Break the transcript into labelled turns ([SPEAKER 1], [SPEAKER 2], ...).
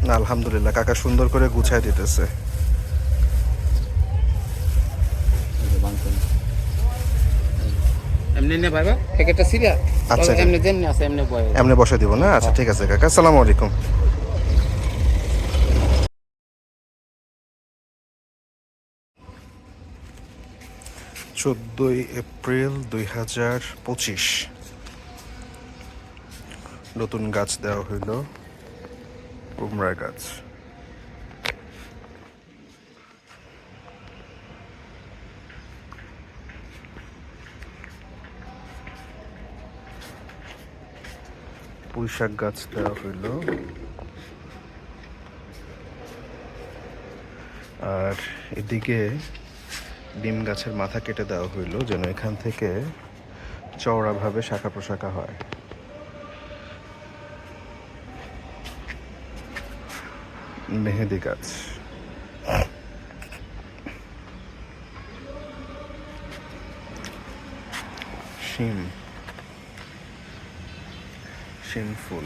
[SPEAKER 1] না, আলহামদুলিল্লাহ, কাকা সুন্দর করে গুছায় দিতেছে।
[SPEAKER 2] এমনি নে ভাই প্যাকেটটা সিরিয়া।
[SPEAKER 1] আচ্ছা
[SPEAKER 2] এমনি যেমনি আছে এমনি বয়।
[SPEAKER 1] এমনি বসে দিব না? আচ্ছা ঠিক আছে কাকা, আসসালামু আলাইকুম। 14 এপ্রিল 2025 নতুন গাছ দেওয়া হইল, কুমড়া গাছ। পুঁইশাক গাছ দেওয়া হইল, আর এদিকে ডিম গাছের মাথা কেটে দেওয়া হইল যেন এখান থেকে চওড়াভাবে শাখা প্রশাখা হয়। মেহেদি গাছ, শিম ফুল।